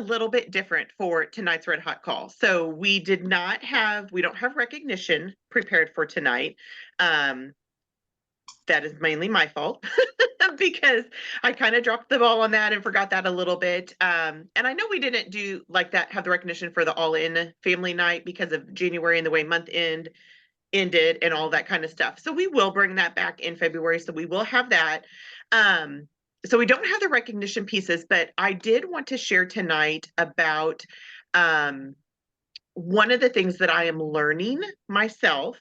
little bit different for tonight's Red Hot Call. So we don't have recognition prepared for tonight. Um, that is mainly my fault because I kind of dropped the ball on that and forgot that a little bit. And I know we didn't do like that, have the recognition for the all in family night because of January and the way month ended and all that kind of stuff. So we will bring that back in February. So we will have that. Um, so we don't have the recognition pieces, but I did want to share tonight about um, one of the things that I am learning myself.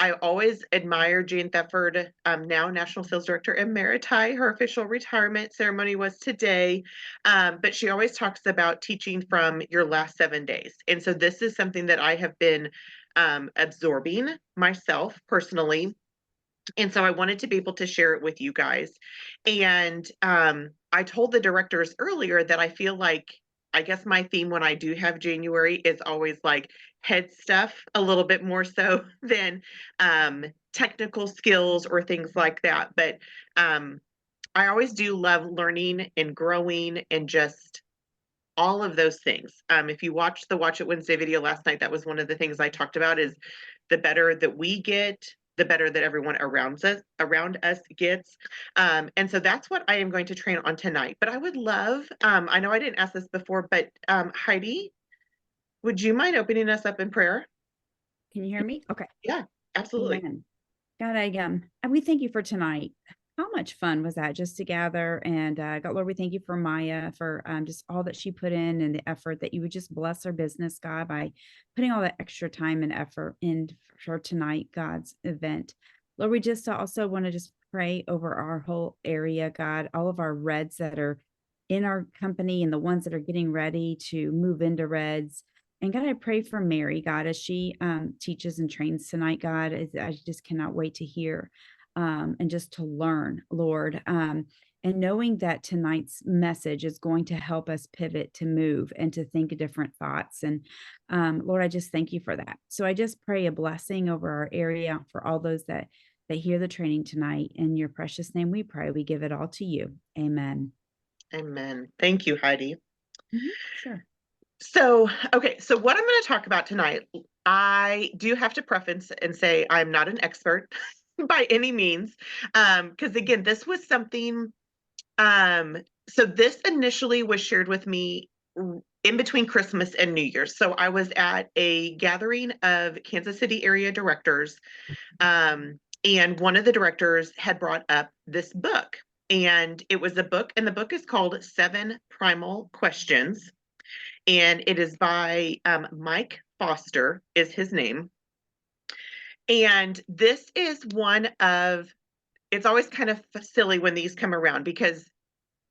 I always admire Jane Thetford, now National Sales Director at Meriti. Her official retirement ceremony was today, but she always talks about teaching from your last 7 days. And so this is something that I have been absorbing myself personally. And so I wanted to be able to share it with you guys. And I told the directors earlier that I feel like, I guess my theme when I do have January is always like head stuff a little bit more so than technical skills or things like that. But I always do love learning and growing and just all of those things. If you watched the Watch It Wednesday video last night, that was one of the things I talked about is the better that we get, the better that everyone around us gets. And so that's what I am going to train on tonight. But I would love, I know I didn't ask this before, but Heidi, would you mind opening us up in prayer? Can you hear me? Okay. Yeah, absolutely. Amen. God, and we thank you for tonight. How much fun was that just to gather? And God, Lord, we thank you for Maya for just all that she put in and the effort that you would just bless her business, God, by putting all that extra time and effort in for tonight, God's event. Lord, we just also want to just pray over our whole area, God, all of our Reds that are in our company and the ones that are getting ready to move into Reds. And God, I pray for Mary, God, as she teaches and trains tonight, God. I just cannot wait to hear and just to learn, Lord. And knowing that tonight's message is going to help us pivot to move and to think different thoughts. And Lord, I just thank you for that. So I just pray a blessing over our area for all those that hear the training tonight. In your precious name we pray. We give it all to you. Amen. Amen. Thank you, Heidi. Sure. So, okay, so what I'm going to talk about tonight, I do have to preface and say I'm not an expert by any means. Because again, this was something, um, so this initially was shared with me in between Christmas and New Year's. So I was at a gathering of Kansas City area directors, and one of the directors had brought up this book. And it was a book, and the book is called Seven Primal Questions, and it is by Mike Foster is his name. And this is one of, it's always kind of silly when these come around because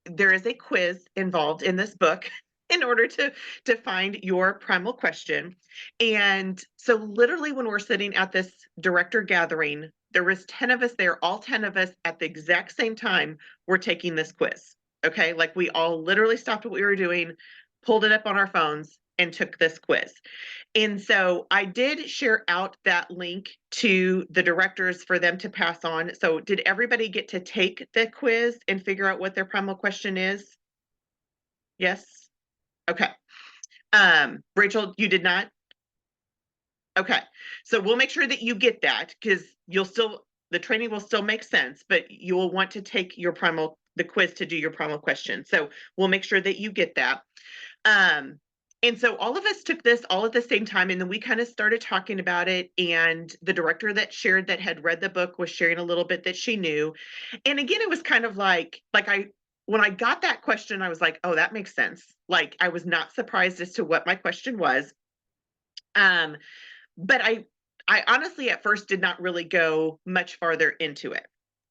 there is a quiz involved in this book in order to find your primal question. And so literally when we're sitting at this director gathering, there was 10 of us there, all 10 of us at the exact same time were taking this quiz. Okay, like we all literally stopped what we were doing, pulled it up on our phones and took this quiz. And so I did share out that link to the directors for them to pass on. So did everybody get to take the quiz and figure out what their primal question is? Yes? Okay. Rachel, you did not? Okay. So we'll make sure that you get that because the training will still make sense, but you will want to take the quiz to do your primal question. So we'll make sure that you get that. And so all of us took this all at the same time, and then we kind of started talking about it. And the director that shared that had read the book was sharing a little bit that she knew. And again, it was kind of like when I got that question, I was like, oh, that makes sense. Like I was not surprised as to what my question was. Um, but I honestly at first did not really go much farther into it.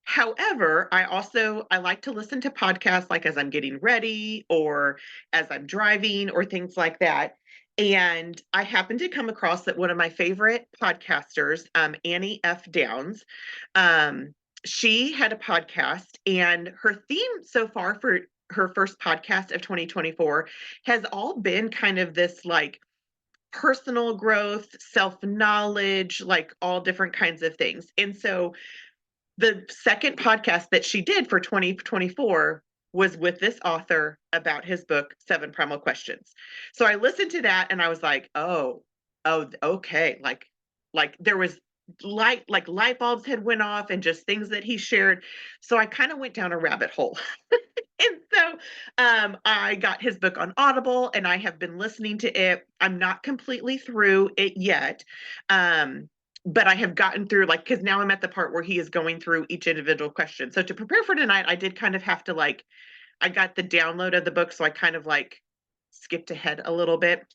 However, I like to listen to podcasts like as I'm getting ready or as I'm driving or things like that. And I happened to come across that one of my favorite podcasters, Annie F. Downs, um, she had a podcast, and her theme so far for her first podcast of 2024 has all been kind of this like personal growth, self knowledge, like all different kinds of things. And so the second podcast that she did for 2024 was with this author about his book, Seven Primal Questions. So I listened to that and I was like, oh, okay. Like there was light bulbs had went off and just things that he shared. So I kind of went down a rabbit hole. And so I got his book on Audible and I have been listening to it. I'm not completely through it yet. But I have gotten through, like, because now I'm at the part where he is going through each individual question. So to prepare for tonight, I did kind of have to, like, I got the download of the book, so I kind of like skipped ahead a little bit.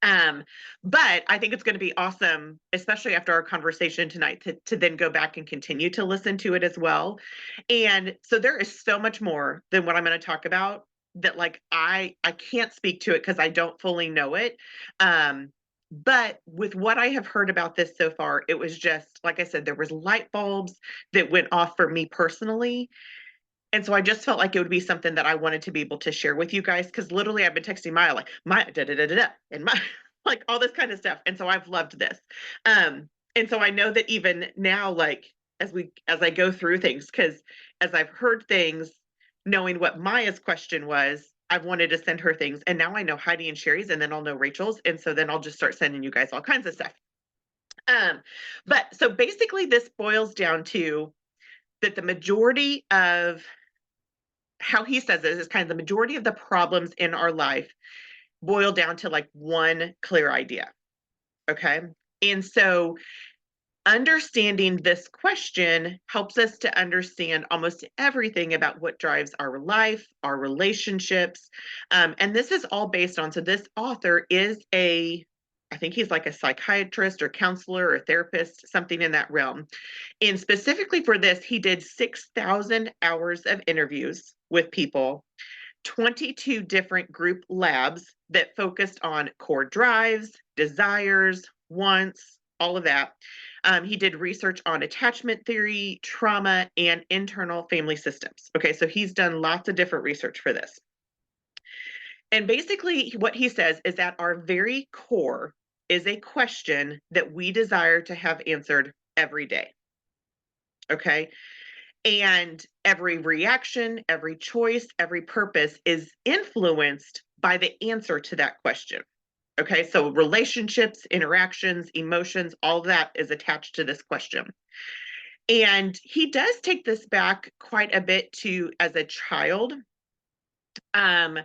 Um, but I think it's going to be awesome, especially after our conversation tonight, to then go back and continue to listen to it as well. And so there is so much more than what I'm going to talk about that, like, I can't speak to it because I don't fully know it. But with what I have heard about this so far, it was just, like I said, there was light bulbs that went off for me personally. And so I just felt like it would be something that I wanted to be able to share with you guys, because literally I've been texting Maya like Maya da da da da da and my like all this kind of stuff. And so I've loved this. And so I know that even now, like as I go through things, because as I've heard things, knowing what Maya's question was, I've wanted to send her things. And now I know Heidi and Sherry's, and then I'll know Rachel's. And so then I'll just start sending you guys all kinds of stuff. But so basically this boils down to that the majority of how he says it is kind of the majority of the problems in our life boil down to like one clear idea. Okay. And so understanding this question helps us to understand almost everything about what drives our life, our relationships. And this is all based on, so this author is I think he's like a psychiatrist or counselor or therapist, something in that realm. And specifically for this, he did 6,000 hours of interviews with people, 22 different group labs that focused on core drives, desires, wants, all of that. He did research on attachment theory, trauma, and internal family systems. Okay, so he's done lots of different research for this. And basically, what he says is that our very core is a question that we desire to have answered every day. Okay. And every reaction, every choice, every purpose is influenced by the answer to that question. Okay, so relationships, interactions, emotions, all that is attached to this question. And he does take this back quite a bit to as a child, um,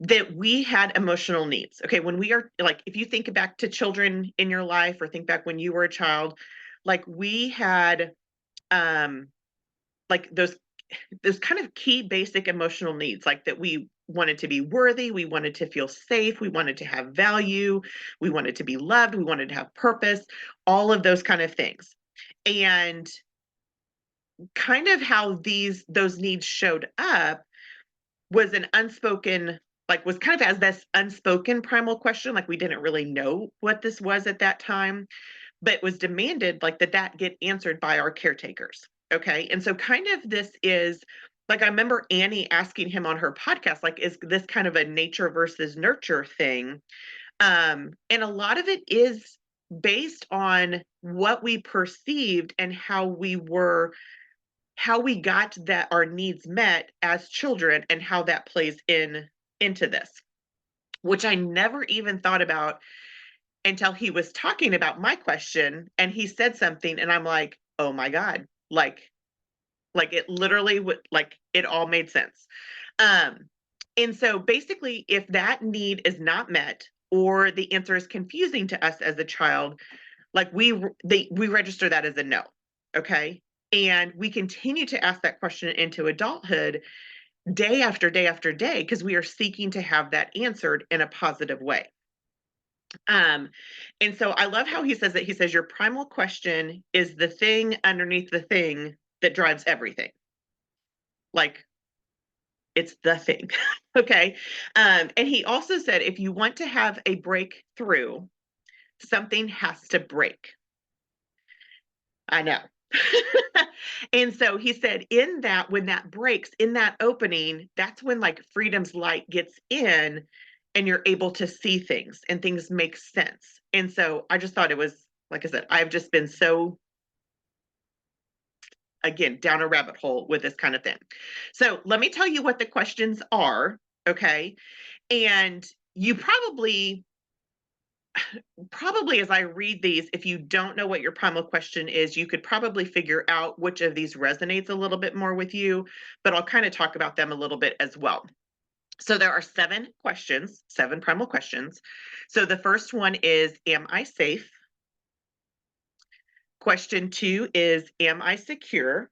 that we had emotional needs. Okay, when we are like, if you think back to children in your life or think back when you were a child, like we had like those kind of key basic emotional needs, like that we wanted to be worthy, we wanted to feel safe, we wanted to have value, we wanted to be loved, we wanted to have purpose, all of those kind of things. And kind of how those needs showed up was an unspoken, like was kind of as this unspoken primal question, like we didn't really know what this was at that time, but was demanded like that get answered by our caretakers. Okay. And so kind of this is like, I remember Annie asking him on her podcast, like, is this kind of a nature versus nurture thing? And a lot of it is based on what we perceived and how we got that our needs met as children and how that plays into this, which I never even thought about until he was talking about my question and he said something and I'm like, "Oh my god." Like it literally would, like it all made sense. Um and so basically if that need is not met or the answer is confusing to us as a child, like we register that as a no. Okay? And we continue to ask that question into adulthood day after day after day because we are seeking to have that answered in a positive way. Um, and so I love how he says that he says your primal question is the thing underneath the thing that drives everything. Like it's the thing. Okay. And he also said if you want to have a breakthrough, something has to break. I know. And so he said in that when that breaks in that opening, that's when like freedom's light gets in and you're able to see things and things make sense. And so I just thought it was, like I said, I've just been so again, down a rabbit hole with this kind of thing. So let me tell you what the questions are, okay? And you probably as I read these, if you don't know what your primal question is, you could probably figure out which of these resonates a little bit more with you, but I'll kind of talk about them a little bit as well. So there are 7 questions, 7 primal questions. So the first one is, am I safe? Question 2 is, am I secure?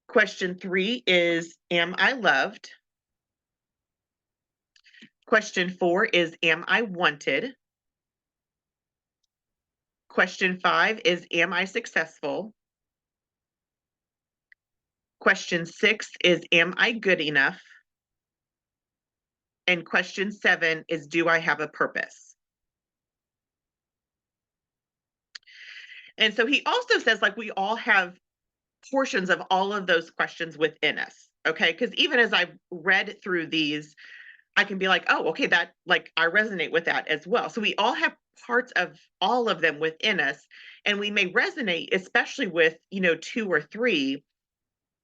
Question 3 is, am I loved? Question 4 is, am I wanted? Question 5 is, am I successful? Question 6 is, am I good enough? And question 7 is, do I have a purpose? And so he also says, like, we all have portions of all of those questions within us. Okay. Because even as I've read through these, I can be like, oh, okay, that, like, I resonate with that as well. So we all have parts of all of them within us. And we may resonate, especially with, 2 or 3,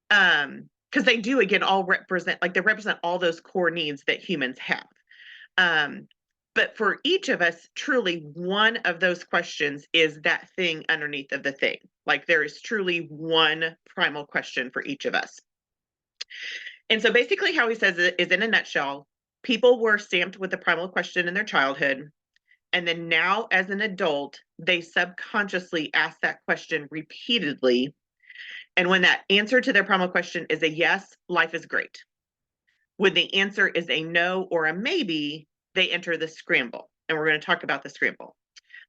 because they do, again, all represent, like, they represent all those core needs that humans have. But for each of us, truly one of those questions is that thing underneath of the thing. Like, there is truly one primal question for each of us. And so basically how he says it is, in a nutshell, people were stamped with the primal question in their childhood. And then now as an adult, they subconsciously ask that question repeatedly. And when that answer to their primal question is a yes, life is great. When the answer is a no or a maybe, they enter the scramble. And we're going to talk about the scramble.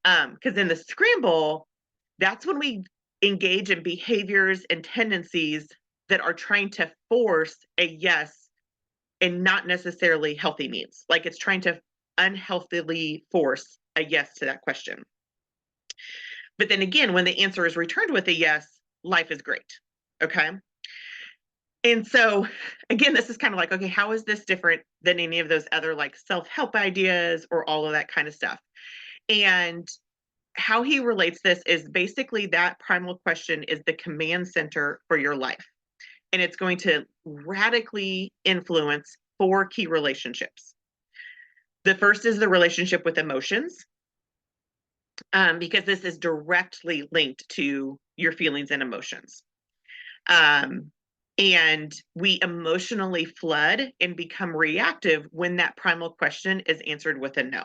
Because in the scramble, that's when we engage in behaviors and tendencies that are trying to force a yes and not necessarily healthy means. Like, it's trying to unhealthily force a yes to that question. But then again, when the answer is returned with a yes, life is great. Okay. And so again, this is kind of like, okay, how is this different than any of those other, like, self-help ideas or all of that kind of stuff? And how he relates this is basically that primal question is the command center for your life. And it's going to radically influence 4 key relationships. The first is the relationship with emotions, because this is directly linked to your feelings and emotions. And we emotionally flood and become reactive when that primal question is answered with a no.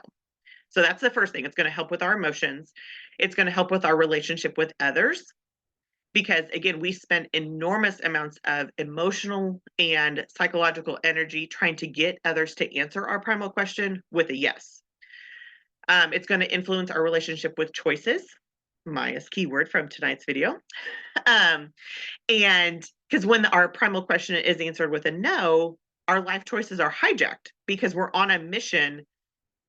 So that's the first thing. It's going to help with our emotions. It's going to help with our relationship with others, because again, we spend enormous amounts of emotional and psychological energy trying to get others to answer our primal question with a yes. It's going to influence our relationship with choices, Maya's keyword from tonight's video. And because when our primal question is answered with a no, our life choices are hijacked because we're on a mission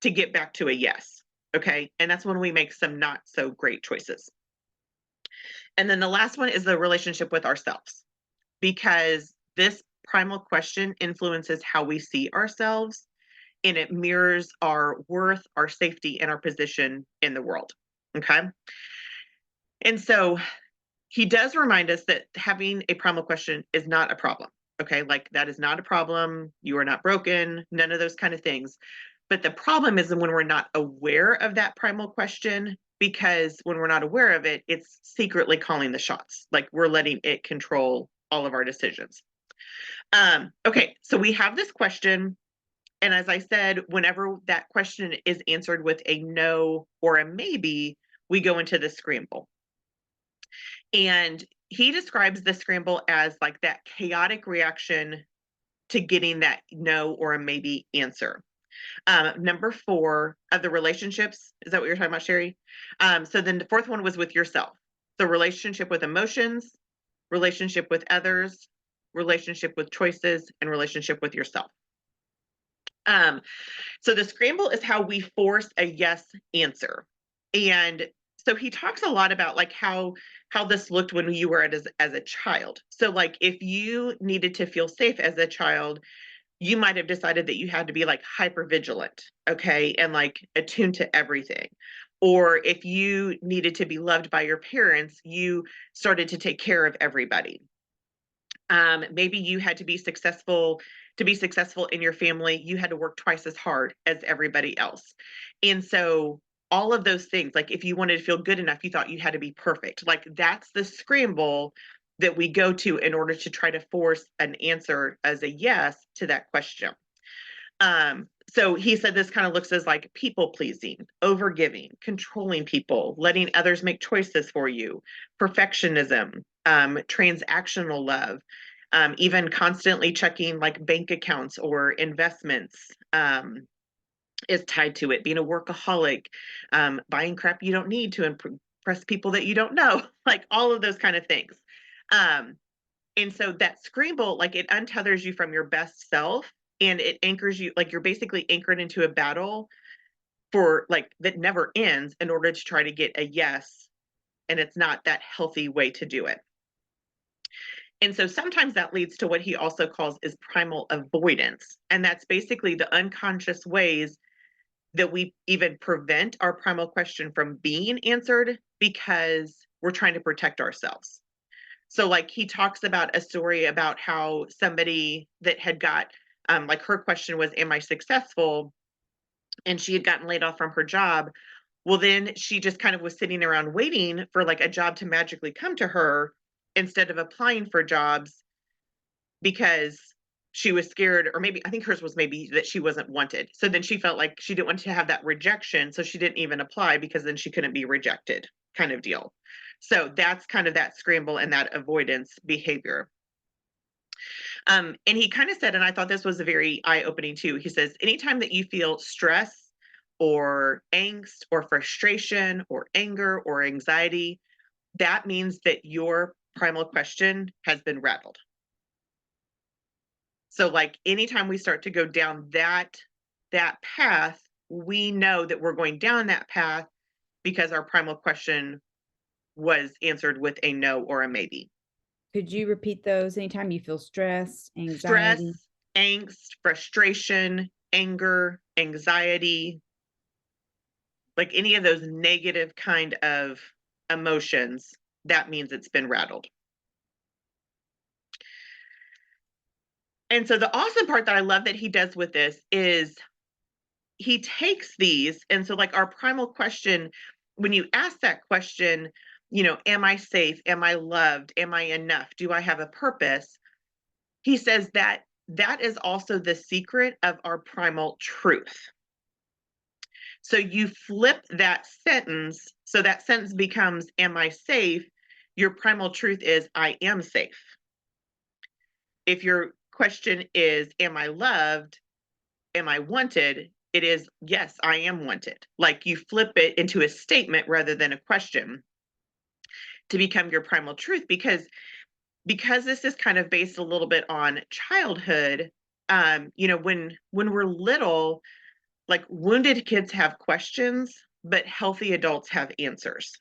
to get back to a yes. Okay. And that's when we make some not so great choices. And then the last one is the relationship with ourselves, because this primal question influences how we see ourselves, and it mirrors our worth, our safety, and our position in the world. Okay. And so he does remind us that having a primal question is not a problem. Okay. Like, that is not a problem. You are not broken, none of those kind of things. But the problem is when we're not aware of that primal question, because when we're not aware of it, it's secretly calling the shots. Like, we're letting it control all of our decisions. Okay. So we have this question. And as I said, whenever that question is answered with a no or a maybe, we go into the scramble. And he describes the scramble as like that chaotic reaction to getting that no or a maybe answer. Number 4 of the relationships, is that what you're talking about, Sherry? So then the 4th one was with yourself. So relationship with emotions, relationship with others, relationship with choices, and relationship with yourself. So the scramble is how we force a yes answer. And so he talks a lot about, like, how this looked when you were as a child. So, like, if you needed to feel safe as a child, you might have decided that you had to be, like, hyper vigilant, okay, and, like, attuned to everything. Or if you needed to be loved by your parents, you started to take care of everybody. Maybe you had to be successful. To be successful in your family, you had to work twice as hard as everybody else. And so all of those things, like if you wanted to feel good enough, you thought you had to be perfect. Like that's the scramble that we go to in order to try to force an answer as a yes to that question. So he said this kind of looks as like people pleasing, overgiving, controlling people, letting others make choices for you, perfectionism, transactional love, even constantly checking like bank accounts or investments, is tied to it. Being a workaholic, buying crap you don't need to impress people that you don't know, like all of those kind of things. Um, and so that scramble, like it untethers you from your best self, and it anchors you, like you're basically anchored into a battle for like that never ends in order to try to get a yes. And it's not that healthy way to do it. And so sometimes that leads to what he also calls is primal avoidance. And that's basically the unconscious ways that we even prevent our primal question from being answered because we're trying to protect ourselves. So like he talks about a story about how somebody that had got like her question was, am I successful? And she had gotten laid off from her job. Well, then she just kind of was sitting around waiting for like a job to magically come to her instead of applying for jobs because she was scared, or maybe I think hers was maybe that she wasn't wanted. So then she felt like she didn't want to have that rejection. So she didn't even apply because then she couldn't be rejected, kind of deal. So that's kind of that scramble and that avoidance behavior. And he kind of said, and I thought this was a very eye opening too. He says, anytime that you feel stress or angst or frustration or anger or anxiety, that means that your primal question has been rattled. So like anytime we start to go down that path, we know that we're going down that path because our primal question was answered with a no or a maybe. Could you repeat those? Anytime you feel stress, Stress, anxiety? angst, frustration, anger, anxiety, like any of those negative kind of emotions, that means it's been rattled. And so the awesome part that I love that he does with this is he takes these, and so like our primal question, when you ask that question, you know, am I safe? Am I loved? Am I enough? Do I have a purpose? He says that that is also the secret of our primal truth. So you flip that sentence, so that sentence becomes, am I safe? Your primal truth is, I am safe. If your question is, am I loved? Am I wanted? It is, yes, I am wanted. Like you flip it into a statement rather than a question to become your primal truth, because this is kind of based a little bit on childhood. You know, when we're little, like wounded kids have questions, but healthy adults have answers.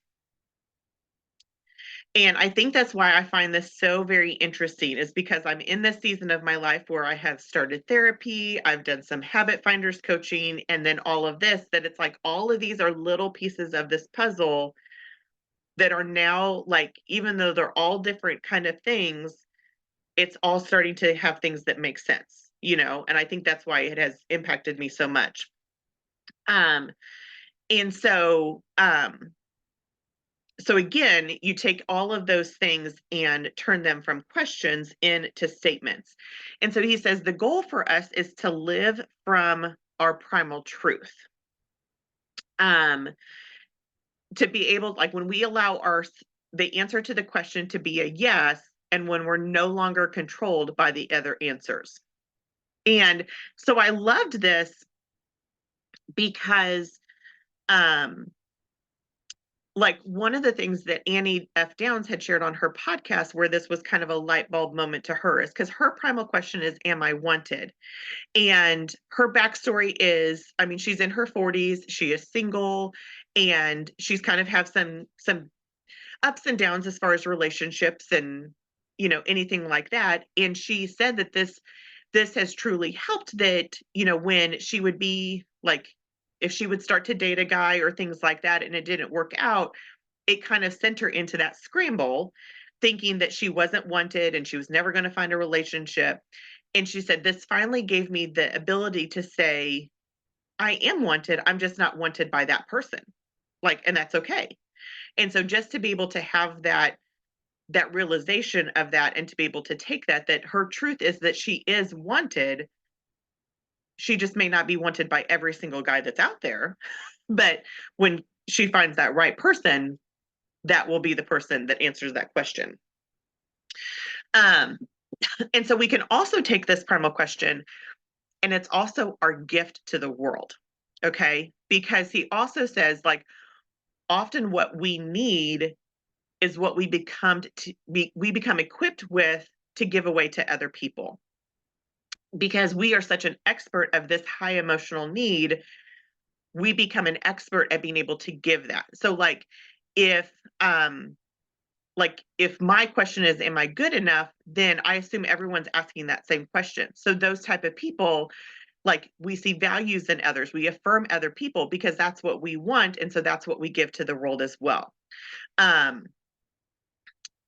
And I think that's why I find this so very interesting, is because I'm in this season of my life where I have started therapy, I've done some habit finders coaching, and then all of this, that it's like all of these are little pieces of this puzzle that are now like, even though they're all different kind of things, it's all starting to have things that make sense, you know, and I think that's why it has impacted me so much. Um, and so again, you take all of those things and turn them from questions into statements. And so he says the goal for us is to live from our primal truth. Um, to be able, like when we allow the answer to the question to be a yes, and when we're no longer controlled by the other answers. And so I loved this because um like one of the things that Annie F. Downs had shared on her podcast, where this was kind of a light bulb moment to her, is because her primal question is, am I wanted? And her backstory is, I mean, she's in her 40s, she is single, and she's kind of have some ups and downs as far as relationships and, you know, anything like that. And she said that this has truly helped, that, you know, when she would be like if she would start to date a guy or things like that and it didn't work out, it kind of sent her into that scramble, thinking that she wasn't wanted and she was never going to find a relationship. And she said, this finally gave me the ability to say, I am wanted. I'm just not wanted by that person. Like, and that's okay. And so just to be able to have that realization of that and to be able to take that her truth is that she is wanted. She just may not be wanted by every single guy that's out there. But when she finds that right person, that will be the person that answers that question. And so we can also take this primal question, and it's also our gift to the world. Okay. Because he also says, like, often what we need is what we become we become equipped with to give away to other people. Because we are such an expert of this high emotional need, we become an expert at being able to give that. So if um if my question is, am I good enough, then I assume everyone's asking that same question. So those type of people, like, we see values in others, we affirm other people because that's what we want, and so that's what we give to the world as well. um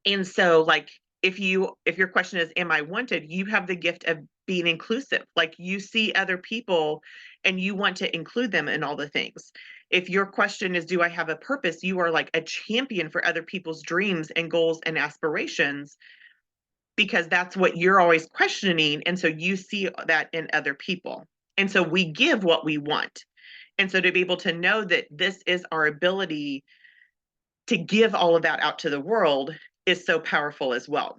and so, like, if your question is, am I wanted, you have the gift of being inclusive. Like, you see other people and you want to include them in all the things. If your question is, do I have a purpose, you are like a champion for other people's dreams and goals and aspirations, because that's what you're always questioning, and so you see that in other people. And so we give what we want. And so to be able to know that this is our ability to give all of that out to the world is so powerful as well.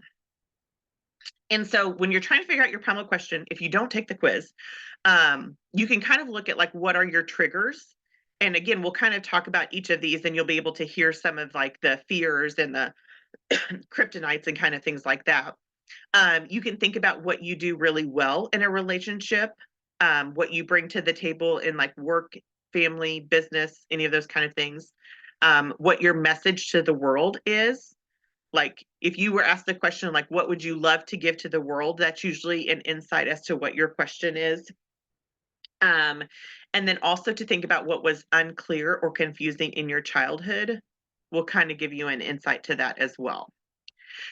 And so when you're trying to figure out your primal question, if you don't take the quiz, you can kind of look at, like, what are your triggers? And again, we'll kind of talk about each of these and you'll be able to hear some of, like, the fears and the kryptonites and kind of things like that. You can think about what you do really well in a relationship, what you bring to the table in, like, work, family, business, any of those kind of things. What your message to the world is. Like, if you were asked the question, like, what would you love to give to the world? That's usually an insight as to what your question is. And then also to think about what was unclear or confusing in your childhood will kind of give you an insight to that as well.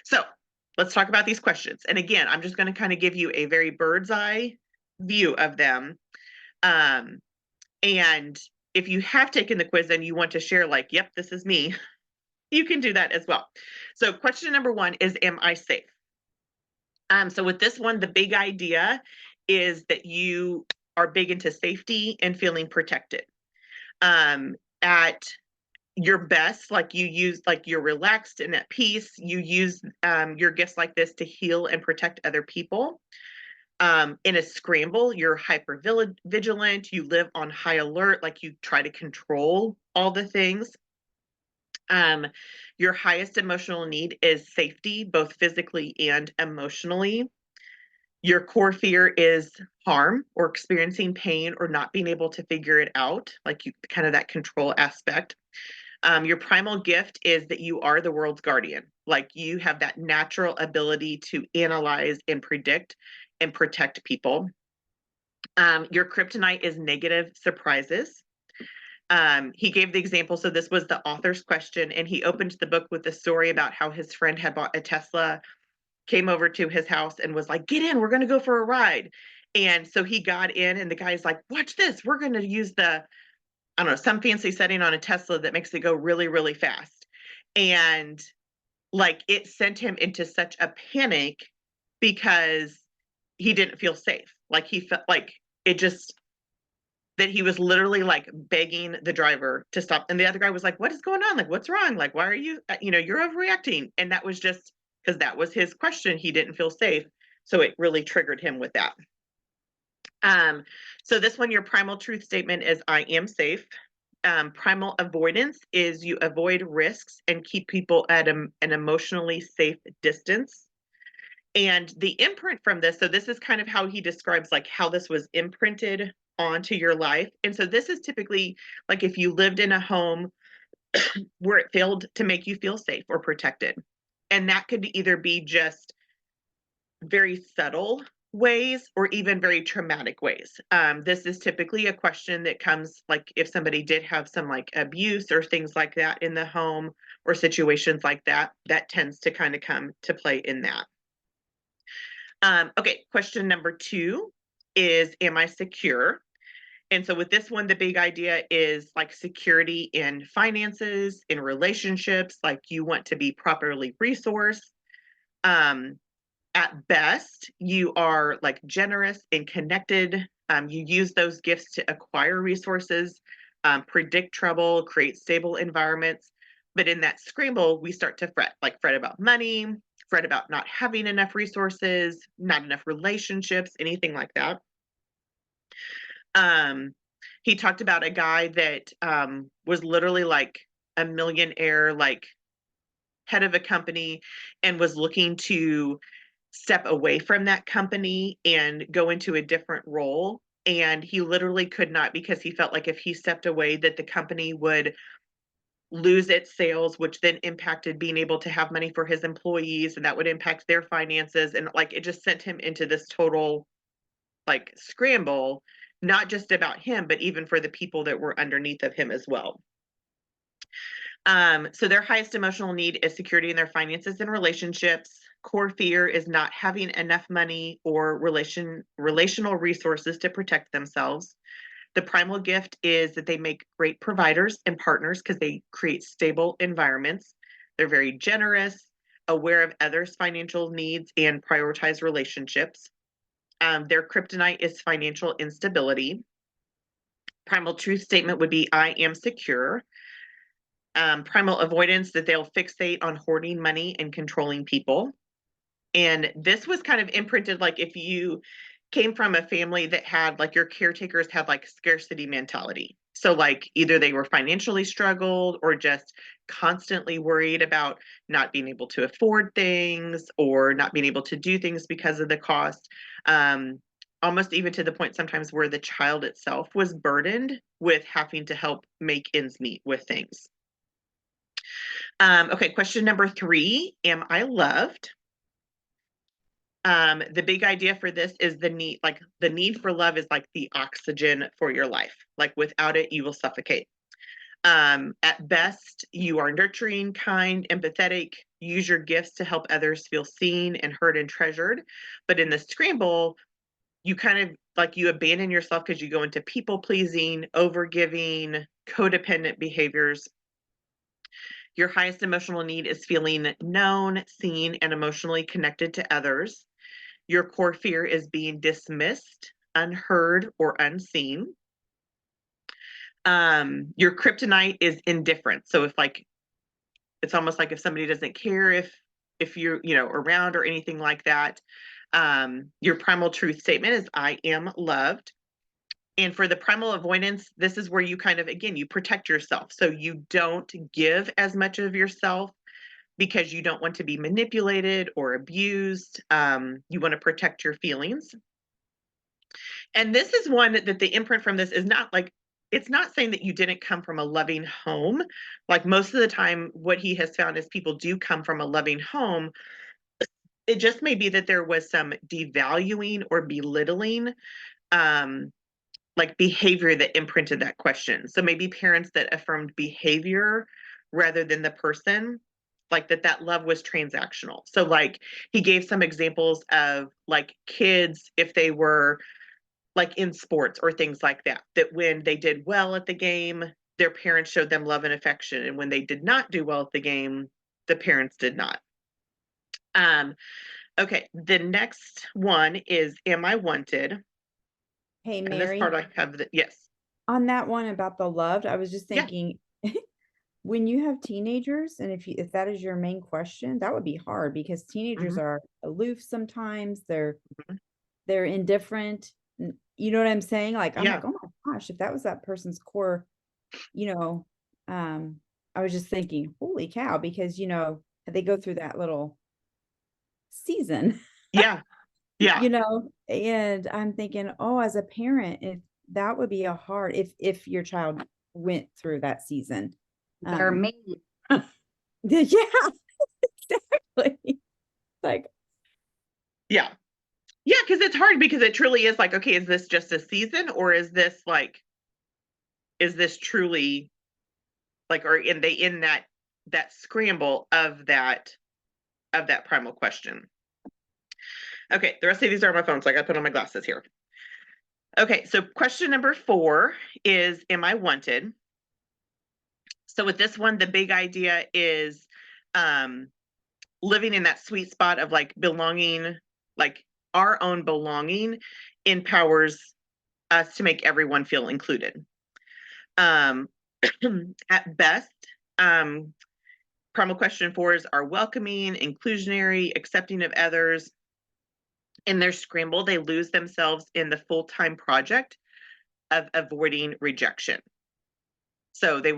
So let's talk about these questions. And again, I'm just going to kind of give you a very bird's eye view of them. And if you have taken the quiz and you want to share, like, yep, this is me, you can do that as well. So question number 1 is, am I safe? So with this one, the big idea is that you are big into safety and feeling protected. At your best, like, you're relaxed and at peace. You use your gifts like this to heal and protect other people. In a scramble, you're hyper vigilant. You live on high alert, like, you try to control all the things. Your highest emotional need is safety, both physically and emotionally. Your core fear is harm or experiencing pain or not being able to figure it out, like, you kind of that control aspect. Your primal gift is that you are the world's guardian. Like, you have that natural ability to analyze and predict and protect people. Your kryptonite is negative surprises. He gave the example. So this was the author's question, and he opened the book with a story about how his friend had bought a Tesla, came over to his house and was like, get in, we're going to go for a ride. And so he got in, and the guy's like, watch this, we're going to use I don't know, some fancy setting on a Tesla that makes it go really, really fast. And, like, it sent him into such a panic because he didn't feel safe. Like, he felt like it just, that he was literally, like, begging the driver to stop. And the other guy was like, what is going on? Like, what's wrong? Like, why are you, you're overreacting. And that was just because that was his question. He didn't feel safe. So it really triggered him with that. So this one, your primal truth statement is, I am safe. Primal avoidance is you avoid risks and keep people at an emotionally safe distance. And the imprint from this, so this is kind of how he describes, like, how this was imprinted onto your life. And so this is typically, like, if you lived in a home where it failed to make you feel safe or protected. And that could either be just very subtle, ways or even very traumatic ways. This is typically a question that comes like if somebody did have some like abuse or things like that in the home or situations like that, that tends to kind of come to play in that. Okay, question number 2 is, am I secure? And so with this one, the big idea is like security in finances, in relationships, like you want to be properly resourced. Um, at best, you are like generous and connected. You use those gifts to acquire resources, predict trouble, create stable environments. But in that scramble, we start to fret, like fret about money, fret about not having enough resources, not enough relationships, anything like that. Um, he talked about a guy that was literally like a millionaire, like head of a company, and was looking to step away from that company and go into a different role. And he literally could not, because he felt like if he stepped away, that the company would lose its sales, which then impacted being able to have money for his employees, and that would impact their finances. And like it just sent him into this total like scramble, not just about him, but even for the people that were underneath of him as well. So their highest emotional need is security in their finances and relationships. Core fear is not having enough money or relational resources to protect themselves. The primal gift is that they make great providers and partners because they create stable environments. They're very generous, aware of others' financial needs, and prioritize relationships. Their kryptonite is financial instability. Primal truth statement would be, I am secure. Primal avoidance, that they'll fixate on hoarding money and controlling people. And this was kind of imprinted, like if you came from a family that had like your caretakers had like scarcity mentality. So like either they were financially struggled or just constantly worried about not being able to afford things or not being able to do things because of the cost. Almost even to the point sometimes where the child itself was burdened with having to help make ends meet with things. Okay, question number 3, am I loved? The big idea for this is the need for love is like the oxygen for your life. Like without it, you will suffocate. At best, you are nurturing, kind, empathetic, use your gifts to help others feel seen and heard and treasured. But in the scramble, you kind of like you abandon yourself because you go into people pleasing, overgiving, codependent behaviors. Your highest emotional need is feeling known, seen, and emotionally connected to others. Your core fear is being dismissed, unheard, or unseen. Your kryptonite is indifference. So if like it's almost like if somebody doesn't care if you're around or anything like that. Your primal truth statement is, I am loved. And for the primal avoidance, this is where you kind of, again, you protect yourself. So you don't give as much of yourself because you don't want to be manipulated or abused. You want to protect your feelings. And this is one that the imprint from this is not like, it's not saying that you didn't come from a loving home. Like most of the time, what he has found is people do come from a loving home. It just may be that there was some devaluing or belittling like behavior that imprinted that question. So maybe parents that affirmed behavior rather than the person, like that love was transactional. So like he gave some examples of like kids, if they were like in sports or things like that, that when they did well at the game, their parents showed them love and affection. And when they did not do well at the game, the parents did not. Okay, the next one is, am I wanted? Hey, And this part Mary, I have yes. on that one about the loved, I was just Yeah. thinking, when you have teenagers, and if that is your main question, that would be hard because teenagers Mhm, are aloof sometimes. They're mhm. they're indifferent. You know what I'm saying? Like I'm Yeah. like, oh my gosh, if that was that person's core, you know, I was just thinking, holy cow, because they go through that little season, Yeah. Yeah. and I'm thinking, oh, as a parent, that would be a hard if your child went through that season. They're Um, mean. yeah, exactly. Like, Yeah. Yeah, because it's hard because it truly is like, okay, is this just a season or is this like, is this truly like, or in they in that scramble of that primal question. Okay, the rest of these are on my phone, so I gotta put on my glasses here. Okay, so question number 4 is, am I wanted? So with this one, the big idea is um living in that sweet spot of like belonging, like our own belonging empowers us to make everyone feel included. Um, at best, um, primal question 4s are welcoming, inclusionary, accepting of others. In their scramble, they lose themselves in the full-time project of avoiding rejection. So they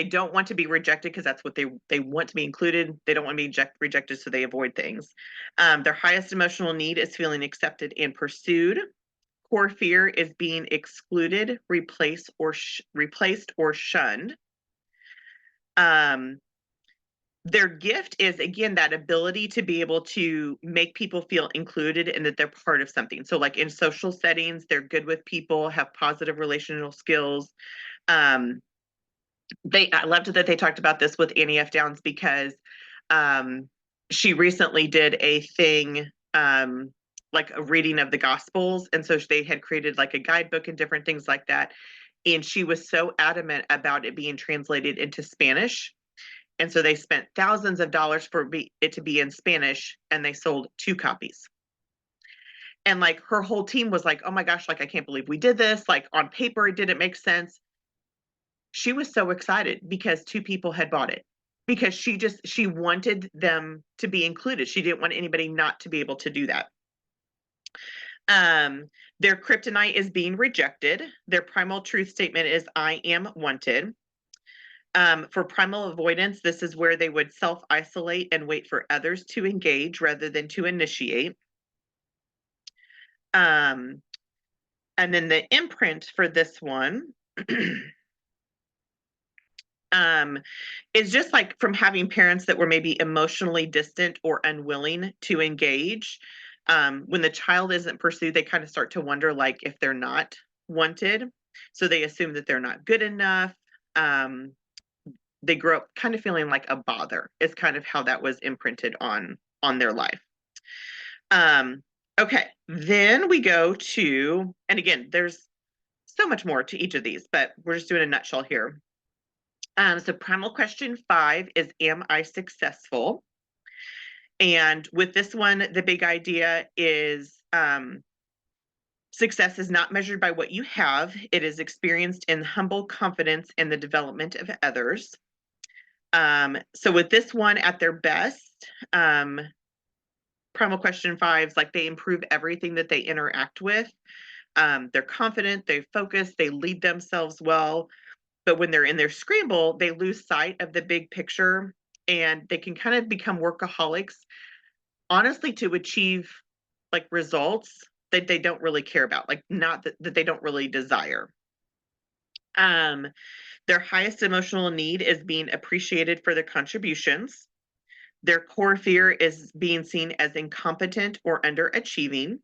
don't want to be rejected because that's what they want to be included. They don't want to be rejected, so they avoid things. Their highest emotional need is feeling accepted and pursued. Core fear is being excluded, replaced, or shunned. Their gift is, again, that ability to be able to make people feel included and that they're part of something. So like in social settings, they're good with people, have positive relational skills. Um, I loved that they talked about this with Annie F. Downs because she recently did a thing, like a reading of the Gospels. And so they had created like a guidebook and different things like that. And she was so adamant about it being translated into Spanish. And so they spent thousands of dollars for it to be in Spanish, and they sold 2 copies. And like her whole team was like, oh my gosh, like I can't believe we did this. Like on paper, it didn't make sense. She was so excited because 2 people had bought it because she wanted them to be included. She didn't want anybody not to be able to do that. Their kryptonite is being rejected. Their primal truth statement is I am wanted. For primal avoidance, this is where they would self-isolate and wait for others to engage rather than to initiate. And then the imprint for this one is just like from having parents that were maybe emotionally distant or unwilling to engage. When the child isn't pursued, they kind of start to wonder like if they're not wanted. So they assume that they're not good enough. They grow up kind of feeling like a bother is kind of how that was imprinted on their life. Okay, then we go to, and again, there's so much more to each of these, but we're just doing a nutshell here. So primal question 5 is, am I successful? And with this one, the big idea is success is not measured by what you have. It is experienced in humble confidence in the development of others. So with this one at their best, primal question 5s, like they improve everything that they interact with. They're confident, they focus, they lead themselves well. But when they're in their scramble, they lose sight of the big picture and they can kind of become workaholics, honestly, to achieve like results that they don't really care about, like not that they don't really desire. Their highest emotional need is being appreciated for their contributions. Their core fear is being seen as incompetent or underachieving.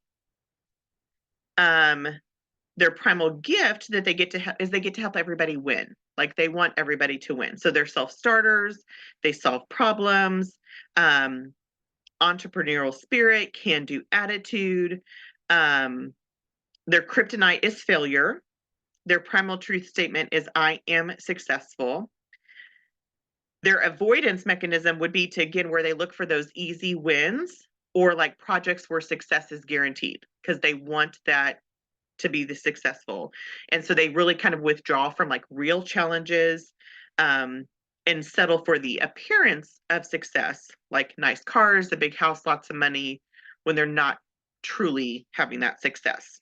Their primal gift that they get to is they get to help everybody win. Like they want everybody to win. So they're self-starters, they solve problems, entrepreneurial spirit, can-do attitude. Their kryptonite is failure. Their primal truth statement is I am successful. Their avoidance mechanism would be to, again, where they look for those easy wins or like projects where success is guaranteed because they want that to be the successful. And so they really kind of withdraw from like real challenges and settle for the appearance of success, like nice cars, a big house, lots of money, when they're not truly having that success.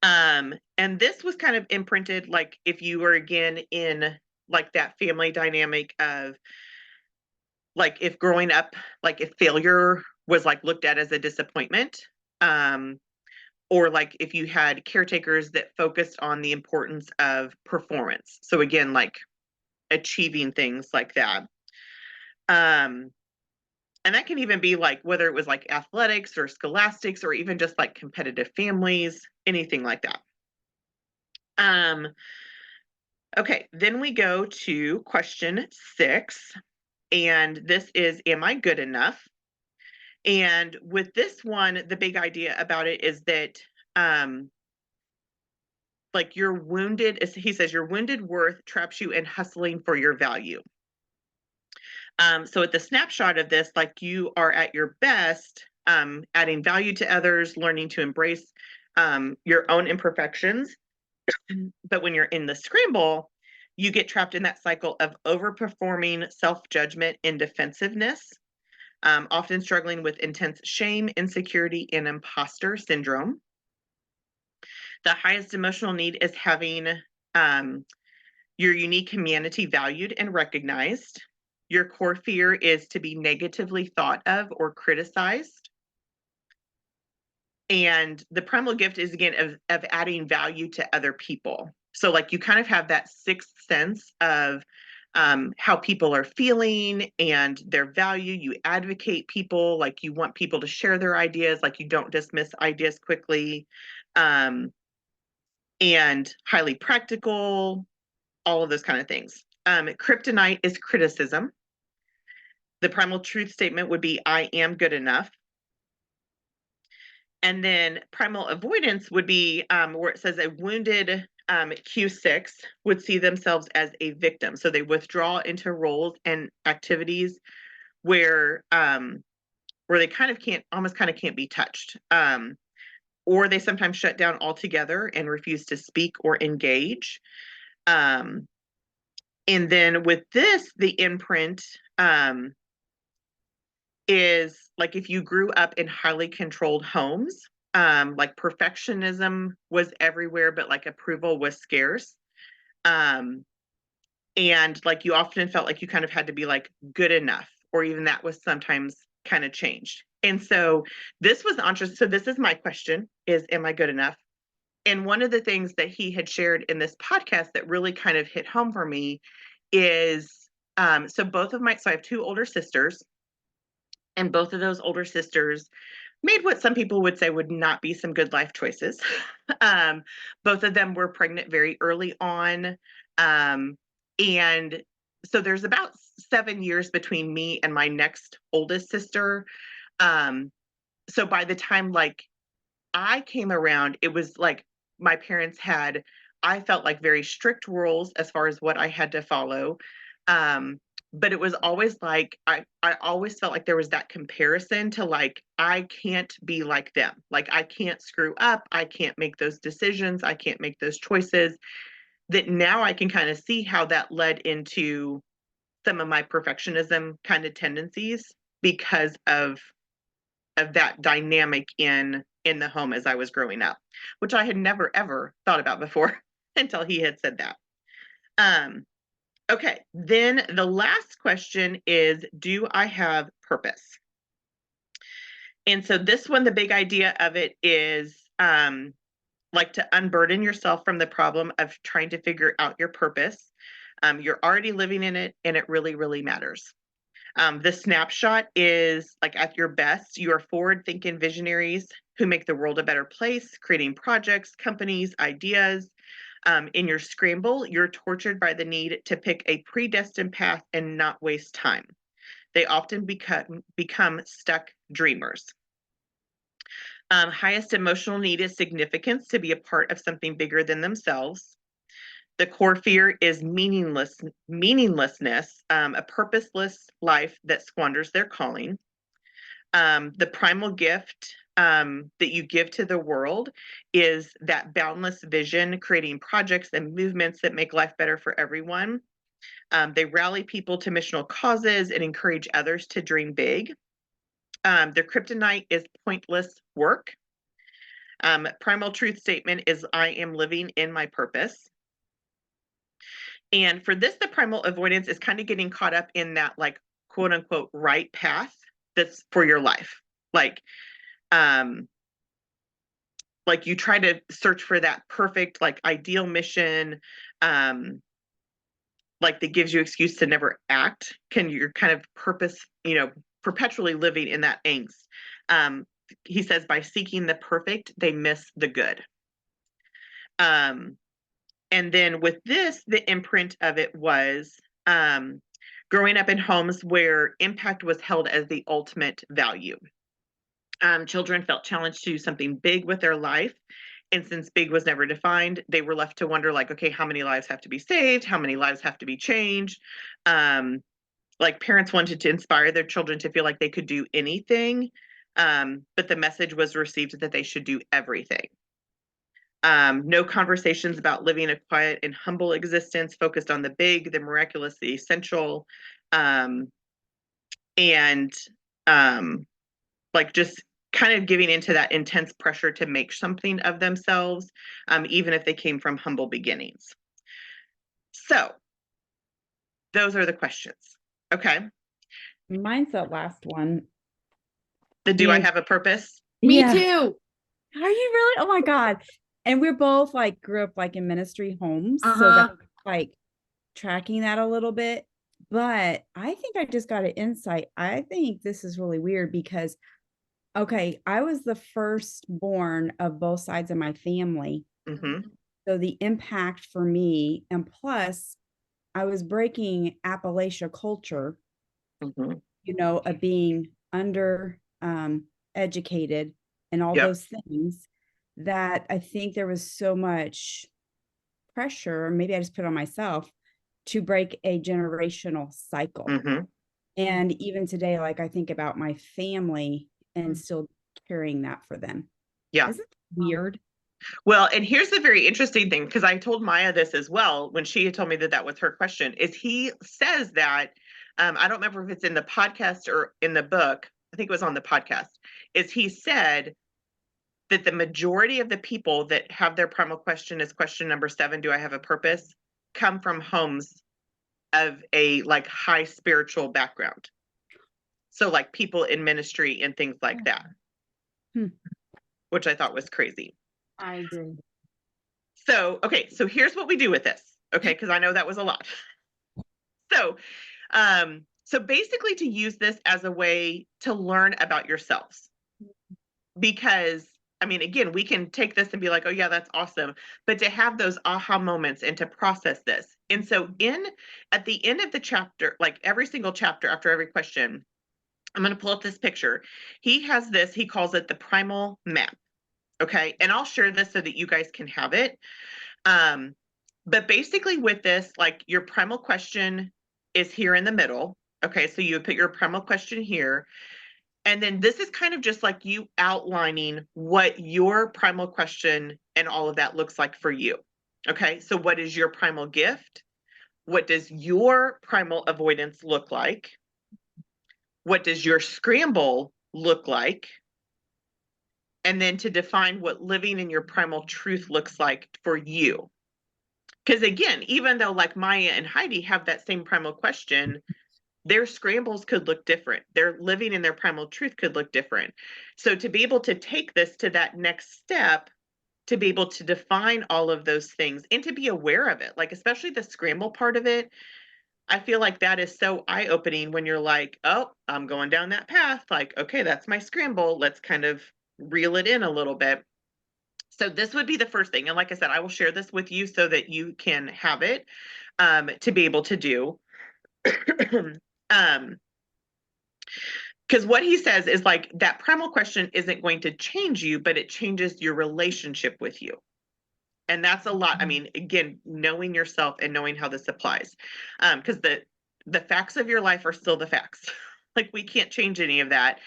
And this was kind of imprinted, like if you were again in like that family dynamic of like if growing up, like if failure was like looked at as a disappointment, or like if you had caretakers that focused on the importance of performance. So again, like achieving things like that. And that can even be like whether it was like athletics or scholastics or even just like competitive families, anything like that. Um, okay, then we go to question 6. And this is, am I good enough? And with this one, the big idea about it is that like your wounded, as he says, your wounded worth traps you in hustling for your value. So at the snapshot of this, like you are at your best, adding value to others, learning to embrace your own imperfections. But when you're in the scramble, you get trapped in that cycle of overperforming, self-judgment, and defensiveness, often struggling with intense shame, insecurity, and imposter syndrome. The highest emotional need is having your unique humanity valued and recognized. Your core fear is to be negatively thought of or criticized. And the primal gift is, again, of adding value to other people. So like you kind of have that sixth sense of how people are feeling and their value. You advocate people, like you want people to share their ideas, like you don't dismiss ideas quickly. And highly practical, all of those kind of things. Kryptonite is criticism. The primal truth statement would be, I am good enough. And then primal avoidance would be where it says a wounded Q6 would see themselves as a victim. So they withdraw into roles and activities where they kind of can't be touched. Or they sometimes shut down altogether and refuse to speak or engage. And then with this, the imprint is like if you grew up in highly controlled homes, like perfectionism was everywhere, but like approval was scarce. Um, and like you often felt like you kind of had to be like good enough, or even that was sometimes kind of changed. And so this was interesting. So this is my question is, am I good enough? And one of the things that he had shared in this podcast that really kind of hit home for me is so I have 2 older sisters, and both of those older sisters made what some people would say would not be some good life choices. um, Both of them were pregnant very early on. And so there's about 7 years between me and my next oldest sister. So by the time like I came around, it was like my parents had, I felt like very strict rules as far as what I had to follow. Um, but it was always like I always felt like there was that comparison to like I can't be like them. Like I can't screw up, I can't make those decisions, I can't make those choices. That now I can kind of see how that led into some of my perfectionism kind of tendencies because of that dynamic in the home as I was growing up, which I had never ever thought about before until he had said that. Um, okay, then the last question is, do I have purpose? And so this one, the big idea of it is like to unburden yourself from the problem of trying to figure out your purpose. You're already living in it, and it really, really matters. The snapshot is like at your best, you are forward thinking visionaries who make the world a better place, creating projects, companies, ideas. In your scramble, you're tortured by the need to pick a predestined path and not waste time. They often become stuck dreamers. Highest emotional need is significance, to be a part of something bigger than themselves. The core fear is meaninglessness, a purposeless life that squanders their calling. The primal gift that you give to the world is that boundless vision, creating projects and movements that make life better for everyone. They rally people to missional causes and encourage others to dream big. Their kryptonite is pointless work. Primal truth statement is, I am living in my purpose. And for this, the primal avoidance is kind of getting caught up in that like quote unquote right path that's for your life. Um, like you try to search for that perfect, like ideal mission, like that gives you excuse to never act. Can your kind of purpose, perpetually living in that angst. He says, by seeking the perfect, they miss the good. And then with this, the imprint of it was growing up in homes where impact was held as the ultimate value. Children felt challenged to do something big with their life. And since big was never defined, they were left to wonder, like, okay, how many lives have to be saved? How many lives have to be changed? Like, parents wanted to inspire their children to feel like they could do anything. But the message was received that they should do everything. No conversations about living a quiet and humble existence, focused on the big, the miraculous, the essential, and like just kind of giving into that intense pressure to make something of themselves, even if they came from humble beginnings. So those are the questions. Okay. Mine's that last one. Do I And have a purpose? Me yeah. too. Are you really? Oh my God. And we're both like grew up like in ministry homes. So Uh-huh. that's like tracking that a little bit. But I think I just got an insight. I think this is really weird because, okay, I was the firstborn of both sides of my family. Mm-hmm. So the impact for me, and plus, I was breaking Appalachia culture, Mm-hmm. you know, of being under educated and all Yep. those things, that I think there was so much pressure, or maybe I just put on myself, to break a generational cycle. Mm-hmm. And even today, like I think about my family and still carrying that for them. Yeah. Isn't that weird? Well, and here's the very interesting thing, because I told Maya this as well when she had told me that that was her question, is he says that, I don't remember if it's in the podcast or in the book, I think it was on the podcast, is he said that the majority of the people that have their primal question as question number 7, do I have a purpose, come from homes of a like high spiritual background. So like people in ministry and things like that, which I thought was crazy. I agree. So, okay, so here's what we do with this. Okay, because I know that was a lot. So, so basically to use this as a way to learn about yourselves. Because I mean, again, we can take this and be like, oh yeah, that's awesome. But to have those aha moments and to process this. And so at the end of the chapter, like every single chapter after every question, I'm going to pull up this picture. He has this, he calls it the primal map. Okay. And I'll share this so that you guys can have it. But basically with this, like your primal question is here in the middle. Okay. So you put your primal question here. And then this is kind of just like you outlining what your primal question and all of that looks like for you. Okay. So what is your primal gift? What does your primal avoidance look like? What does your scramble look like? And then to define what living in your primal truth looks like for you. Because again, even though like Maya and Heidi have that same primal question, their scrambles could look different. Their living in their primal truth could look different. So to be able to take this to that next step, to be able to define all of those things and to be aware of it, like especially the scramble part of it, I feel like that is so eye-opening when you're like, oh, I'm going down that path. Like, okay, that's my scramble. Let's kind of reel it in a little bit. So this would be the first thing. And like I said, I will share this with you so that you can have it to be able to do. Because what he says is like that primal question isn't going to change you, but it changes your relationship with you. And that's a lot. I mean, again, knowing yourself and knowing how this applies. Because the facts of your life are still the facts. Like we can't change any of that,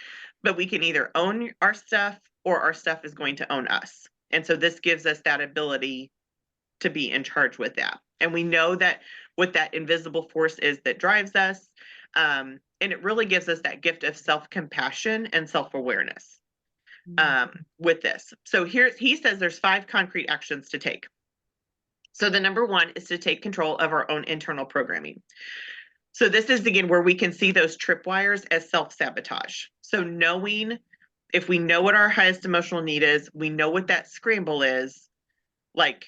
but we can either own our stuff or our stuff is going to own us. And so this gives us that ability to be in charge with that. And we know that what that invisible force is that drives us. And it really gives us that gift of self-compassion and self-awareness with this. So here he says there's 5 concrete actions to take. So the number 1 is to take control of our own internal programming. So this is again where we can see those tripwires as self-sabotage. So knowing, if we know what our highest emotional need is, we know what that scramble is, like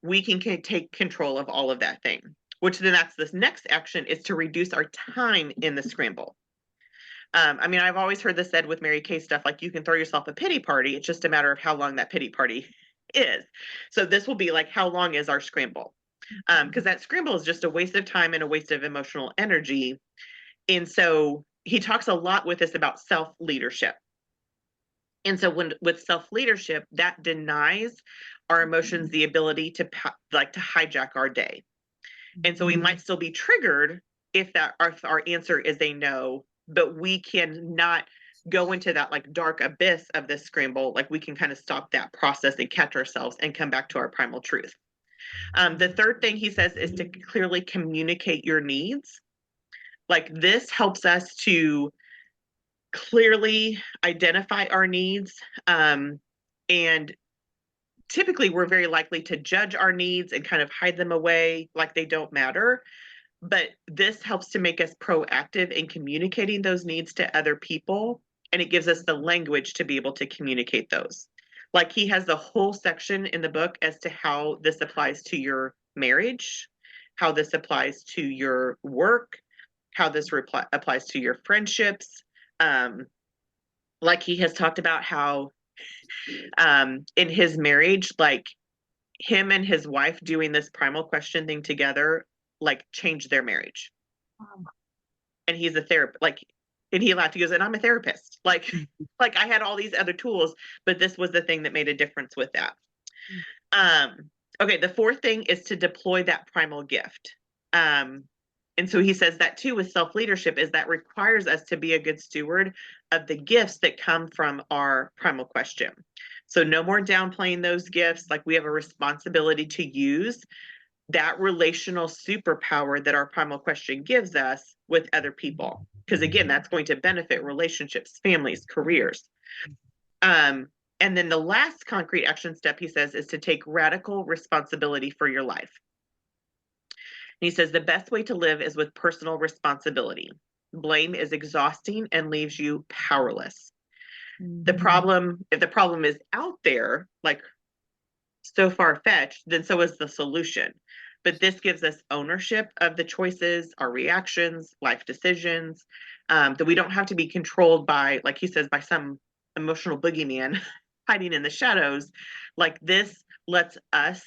we can take control of all of that thing, which then that's this next action is to reduce our time in the scramble. I mean, I've always heard this said with Mary Kay stuff, like you can throw yourself a pity party. It's just a matter of how long that pity party is. So this will be like, how long is our scramble? Because that scramble is just a waste of time and a waste of emotional energy. And so he talks a lot with us about self-leadership. And so when with self-leadership, that denies our emotions the ability to like to hijack our day. And so we might still be triggered if our answer is a no, but we can not go into that like dark abyss of this scramble. Like we can kind of stop that process and catch ourselves and come back to our primal truth. The third thing he says is to clearly communicate your needs. Like this helps us to clearly identify our needs. And typically we're very likely to judge our needs and kind of hide them away like they don't matter. But this helps to make us proactive in communicating those needs to other people. And it gives us the language to be able to communicate those. Like he has the whole section in the book as to how this applies to your marriage, how this applies to your work, how this applies to your friendships. Like he has talked about how in his marriage, like him and his wife doing this primal question thing together, like changed their marriage. And he's a therapist, like, and he laughed, he goes, and I'm a therapist. Like, like I had all these other tools, but this was the thing that made a difference with that. Okay, the fourth thing is to deploy that primal gift. And so he says that too with self-leadership is that requires us to be a good steward of the gifts that come from our primal question. So no more downplaying those gifts. Like we have a responsibility to use that relational superpower that our primal question gives us with other people. Because again, that's going to benefit relationships, families, careers. And then the last concrete action step, he says, is to take radical responsibility for your life. And he says the best way to live is with personal responsibility. Blame is exhausting and leaves you powerless. The problem, if the problem is out there, like so far-fetched, then so is the solution. But this gives us ownership of the choices, our reactions, life decisions, that we don't have to be controlled by, like he says, by some emotional boogeyman hiding in the shadows. Like this lets us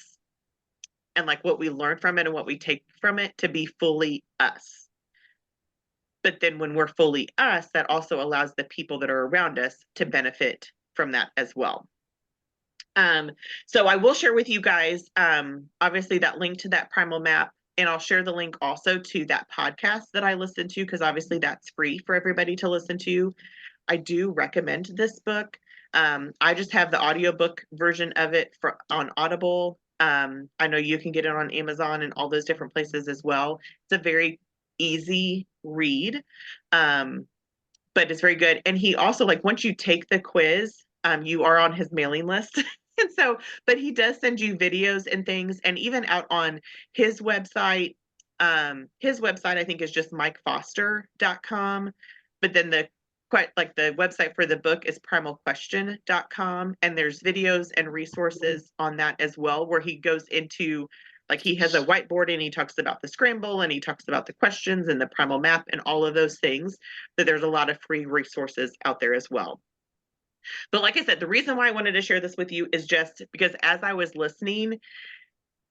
and like what we learn from it and what we take from it to be fully us. But then when we're fully us, that also allows the people that are around us to benefit from that as well. So I will share with you guys, obviously that link to that primal map, and I'll share the link also to that podcast that I listened to, because obviously that's free for everybody to listen to. I do recommend this book. I just have the audiobook version of it on Audible. I know you can get it on Amazon and all those different places as well. It's a very easy read, but it's very good. And he also, like, once you take the quiz, you are on his mailing list. And so, but he does send you videos and things, and even out on his website, I think is just mikefoster.com, but then the website for the book is primalquestion.com, and there's videos and resources on that as well, where he goes into, like, he has a whiteboard and he talks about the scramble and he talks about the questions and the primal map and all of those things. So there's a lot of free resources out there as well. But like I said, the reason why I wanted to share this with you is just because as I was listening,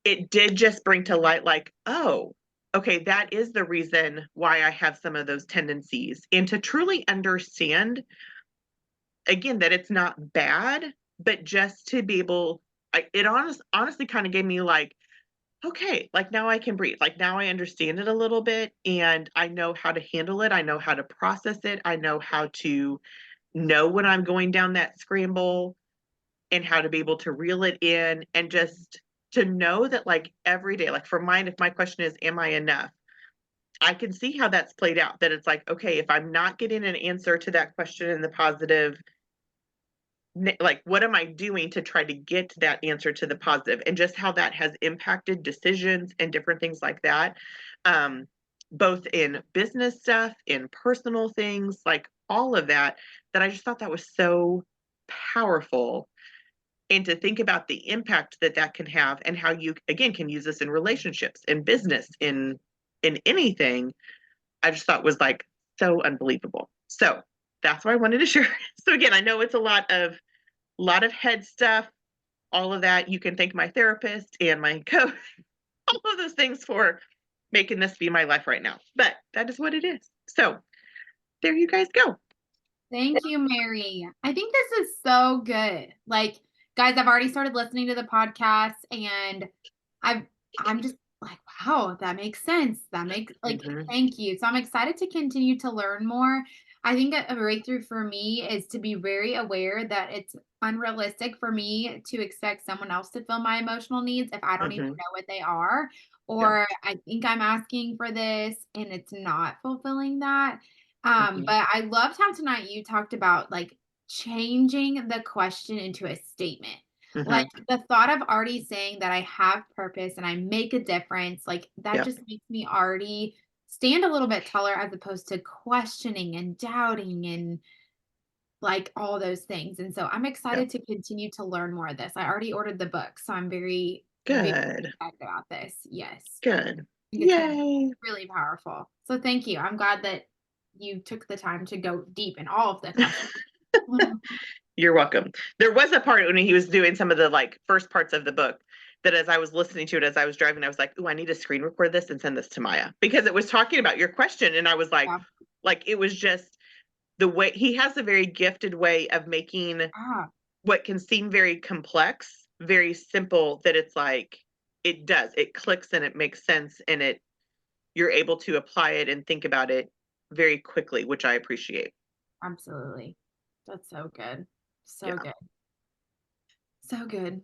it did just bring to light, like, oh, okay, that is the reason why I have some of those tendencies. And to truly understand, again, that it's not bad, but just to be able, it honestly kind of gave me like, okay, like now I can breathe. Like now I understand it a little bit and I know how to handle it. I know how to process it. I know how to know when I'm going down that scramble and how to be able to reel it in, and just to know that, like, every day, like for mine, if my question is, am I enough? I can see how that's played out, that it's like, okay, if I'm not getting an answer to that question in the positive, like, what am I doing to try to get that answer to the positive, and just how that has impacted decisions and different things like that. Both in business stuff, in personal things, like all of that, that I just thought that was so powerful. And to think about the impact that that can have, and how you, again, can use this in relationships, in business, in anything, I just thought was like so unbelievable. So that's what I wanted to share. So again, I know it's a lot of head stuff, all of that. You can thank my therapist and my coach, all of those things for making this be my life right now. But that is what it is. So there you guys go. Thank you, Mary. I think this is so good. Like, guys, I've already started listening to the podcast and I'm just like, wow, that makes sense. That makes like, Mhm. thank you. So I'm excited to continue to learn more. I think a breakthrough for me is to be very aware that it's unrealistic for me to expect someone else to fill my emotional needs if I don't even Mhm. know what they are, Yeah. or I think I'm asking for this and it's not fulfilling that. Mhm. But I loved how tonight you talked about like changing the question into a statement. Like Mhm. the thought of already saying that I have purpose and I make a difference, like that Yeah. just makes me already stand a little bit taller as opposed to questioning and doubting and like all those things. And so I'm Yeah. excited to continue to learn more of this. I already ordered the book, so I'm very, very Good. excited about this. Yes. Good. I think it's going to be Yay. really powerful. So thank you. I'm glad that you took the time to go deep in all of the questions. You're welcome. There was a part when he was doing some of the like first parts of the book that as I was listening to it as I was driving, I was like, "Oh, I need to screen record this and send this to Maya," because it was talking about your question, and I was Yeah. like it was just the way he has a very gifted way of making Ah, what can seem very complex, very simple. That it's like it clicks and it makes sense, and you're able to apply it and think about it very quickly, which I appreciate. absolutely. That's so good. So Yeah. good. So good.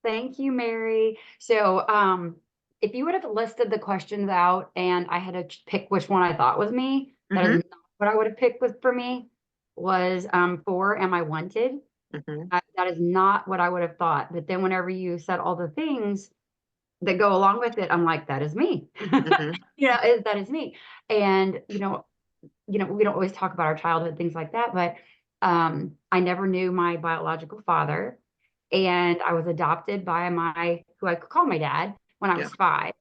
Thank you, Mary. So, if you would have listed the questions out and I had to pick which one I thought was me, that is Mhm. not what I would have picked with for me was for Am I Wanted? Mhm. That is not what I would have thought. But then whenever you said all the things that go along with it, I'm like, that is me. Mhm. That is me. And we don't always talk about our childhood, things like that, but I never knew my biological father. And I was adopted by who I could call my dad when I Yeah. was 5.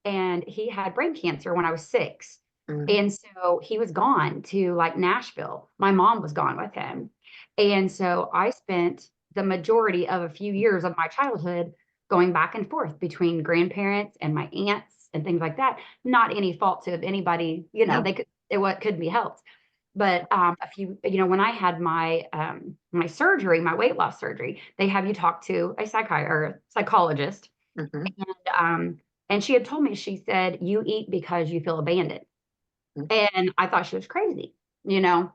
And he had brain cancer when I was 6. Mhm. And so he was gone to like Nashville. My mom was gone with him. And so I spent the majority of a few years of my childhood going back and forth between grandparents and my aunts and things like that. Not any fault of anybody, No. what could be helped. But when I had my surgery, my weight loss surgery, they have you talk to a psychologist, Mhm. and she had told me, she said, you eat because you feel abandoned. Mhm. And I thought she was crazy, you know.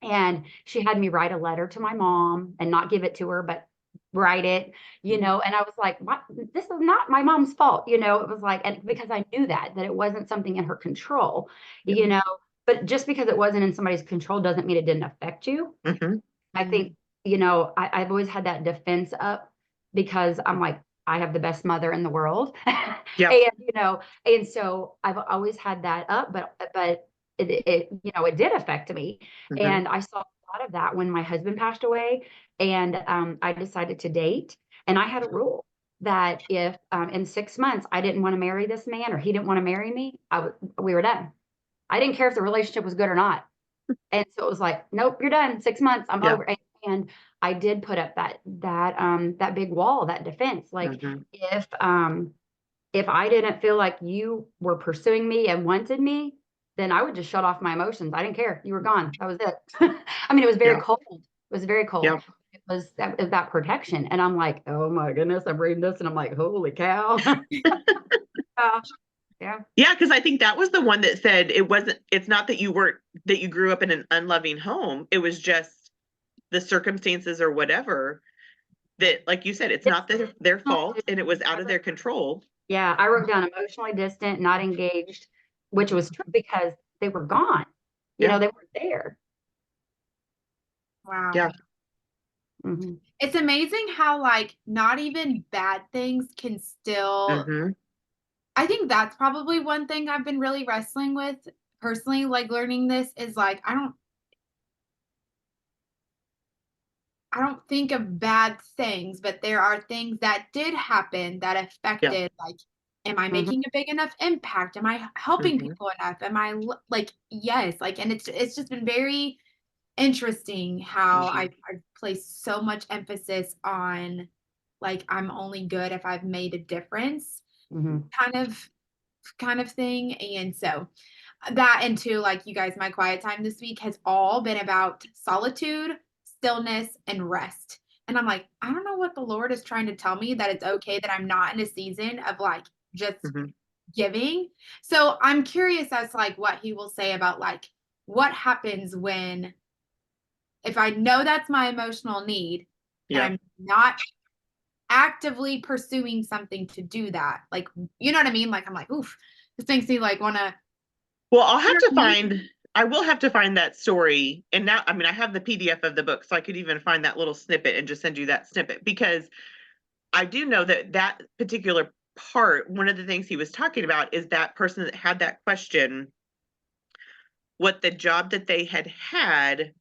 And she had me write a letter to my mom and not give it to her, but write it, and I was like, what? This is not my mom's fault, it was like, and because I knew that it wasn't something in her control, Yeah. but just because it wasn't in somebody's control doesn't mean it didn't affect you. Mhm. I think, I've always had that defense up because I'm like, I have the best mother in the world. Yeah. And so I've always had that up, but it did affect me. Mhm. And I saw a lot of that when my husband passed away and I decided to date. And I had a rule that if in 6 months I didn't want to marry this man or he didn't want to marry me, we were done. I didn't care if the relationship was good or not. And so it was like, nope, you're done. 6 months, I'm Yeah. over. And I did put up that big wall, that defense. Like Mhm. if I didn't feel like you were pursuing me and wanted me, then I would just shut off my emotions. I didn't care. You were gone. That was it. I mean, it was very Yeah. cold. It was very cold. Yeah. It was that protection. And I'm like, oh my goodness, I'm reading this and I'm like, holy cow. Yeah. Yeah. Yeah, because I think that was the one that said it's not that you grew up in an unloving home. It was just the circumstances or whatever that, like you said, it's not their fault and it was out of their control. Yeah, I wrote down emotionally distant, not engaged, which was true because they were gone. Yeah. They weren't there. Wow. Yeah. Mhm. It's amazing how like not even bad things can still, Mhm. I think that's probably one thing I've been really wrestling with personally, like learning this is like I don't think of bad things, but there are things that did happen that Yeah. affected like am I Mhm. making a big enough impact? Am I helping Mhm. people enough? Am I like, yes, like, and it's just been very interesting how Mhm. I've placed so much emphasis on like I'm only good if I've made a difference Mhm. kind of thing. And so that into like you guys, my quiet time this week has all been about solitude, stillness, and rest. And I'm like, I don't know what the Lord is trying to tell me that it's okay that I'm not in a season of like just Mhm. giving. So I'm curious as to like what he will say about like what happens when if I know that's my emotional need and Yeah. I'm not actively pursuing something to do that. Like, you know what I mean? Like I'm like, oof, this makes me like wanna, Well, you know what I mean? I will have to find that story. And now, I mean, I have the PDF of the book, so I could even find that little snippet and just send you that snippet because I do know that that particular part, one of the things he was talking about is that person that had that question, what the job that they had had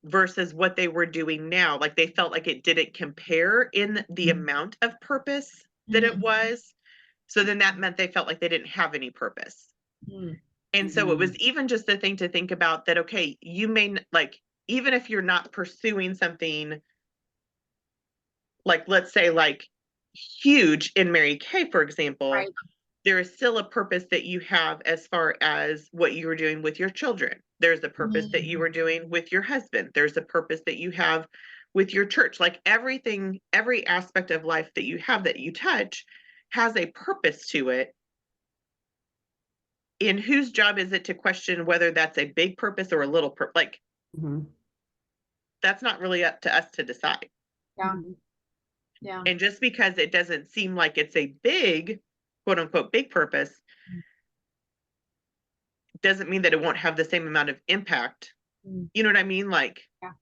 versus what they were doing now. Like they felt like it didn't compare in the amount of purpose that it Mhm. was. So then that meant they felt like they didn't have any purpose. Mm. And so it Mhm. was even just the thing to think about that, okay, you may like, even if you're not pursuing something like, let's say, like huge in Mary Kay, for example, Right. there is still a purpose that you have as far as what you were doing with your children. There's a purpose that you Mhm. were doing with your husband. There's a purpose that you have with your church. Like everything, every aspect of life that you have that you touch has a purpose to it. In whose job is it to question whether that's a big purpose or a little purpose? Like Mhm. that's not really up to us to decide. Yeah. Mhm. Yeah. And just because it doesn't seem like it's a big, quote unquote, big purpose, doesn't mean that it won't have the same amount of impact. Mm. You know what I mean? Like, Yeah.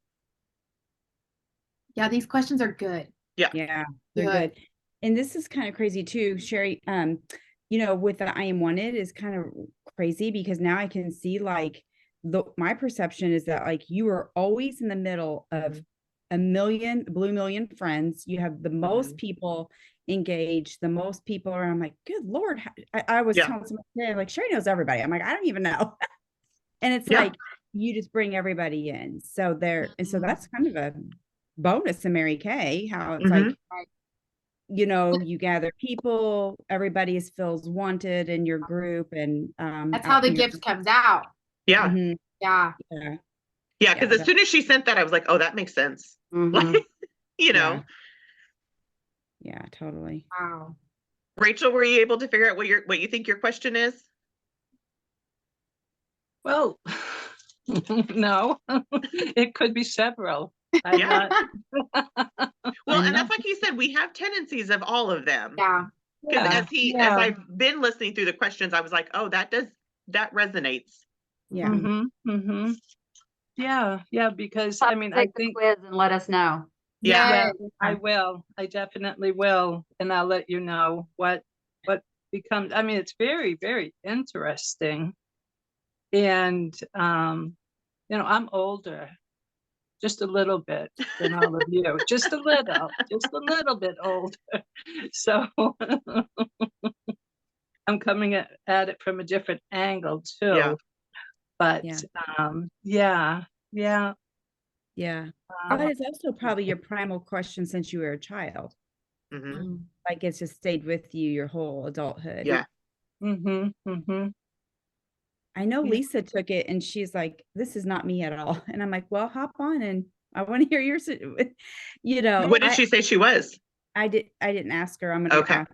Yeah. These questions are good. yeah. Yeah, they're Good. good. And this is kind of crazy too, Sherry. You know, with the I am wanted is kind of crazy because now I can see like my perception is that like you are always in the middle of a million blue million friends. You have the most Mhm. people engaged, the most people around. I'm like, good Lord. I was Yeah. telling someone today, like Sherry knows everybody. I'm like, I don't even know. And it's Yeah. like you just bring everybody in. So there, and so Mhm. that's kind of a bonus in Mary Kay, how it's Mhm. like, you know, you gather people, everybody feels wanted in your group and That's how out the in your gift comes out. Yeah. Mhm, Yeah. yeah, Yeah. yeah, Cause as soon as she sent that, I was like, oh, that makes sense. Mhm. Like, you yeah, know, yeah, totally. Wow. Rachel, were you able to figure out what you think your question is? Well, no, it could be several. I'm Yeah. not, Well, I'm and not, that's like you said, we have tendencies of all of them. Yeah. Because yeah, as yeah. I've been listening through the questions, I was like, oh, that resonates. Yeah, Mm-hmm. Yeah, yeah, because Have I to mean, I take the think, quiz and let us know. Yeah. yeah, Yes. I will. I definitely will. And I'll let you know what becomes, I mean, it's very, very interesting. And, you know, I'm older, just a little bit than all of you, just a little bit older. So I'm coming at it from a different angle Yeah. too. But yeah, yeah, yeah. yeah. Um, But it's also probably your primal question since you were a child. Hmm. Mm. Like it's just stayed with you your whole adulthood. Yeah. mm-hmm, mm-hmm. I know Yeah. Lisa took it and she's like, this is not me at all. And I'm like, well, hop on and I want to hear yours. You know, What did she say she was? I didn't ask her. I'm gonna Okay. ask